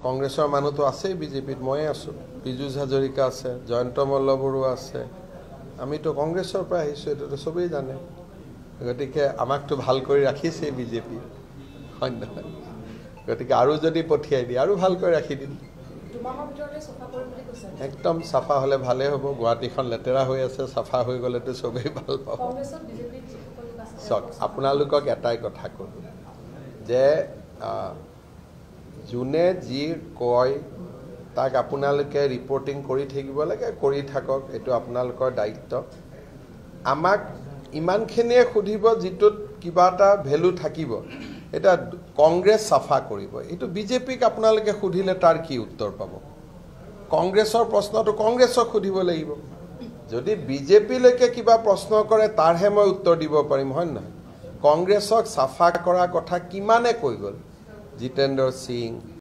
কংগ্ৰেছৰ মানুহটো আছেই বিজেপিত ময়ে আছোঁ পীযুষ হাজৰিকা আছে জয়ন্ত মল্লবৰুৱা আছে আমিতো কংগ্ৰেছৰ পৰা আহিছোঁ এইটোতো চবেই জানে গতিকে আমাকতো ভাল কৰি ৰাখিছে বিজেপি হয় নহয় গতিকে আৰু যদি পঠিয়াই দিয়ে আৰু ভাল কৰি ৰাখি দিম একদম চাফা হ'লে ভালেই হ'ব গুৱাহাটীখন লেতেৰা হৈ আছে চাফা হৈ গ'লেতো চবেই ভাল পাব চাওক আপোনালোকক এটাই কথা ক'লোঁ যে যোনে যি কয় তাক আপোনালোকে ৰিপৰ্টিং কৰি থাকিব লাগে কৰি থাকক এইটো আপোনালোকৰ দায়িত্ব আমাক ইমানখিনিয়ে সুধিব যিটোত কিবা এটা ভেলু থাকিব এটা কংগ্ৰেছ চাফা কৰিব এইটো বিজেপিক আপোনালোকে সুধিলে তাৰ কি উত্তৰ পাব কংগ্ৰেছৰ প্ৰশ্নটো কংগ্ৰেছক সুধিব লাগিব যদি বিজেপিলৈকে কিবা প্ৰশ্ন কৰে তাৰহে মই উত্তৰ দিব পাৰিম হয় নহয় কংগ্ৰেছক চাফা কৰা কথা কিমানে কৈ গ'ল জিতেন্দ্ৰ সিং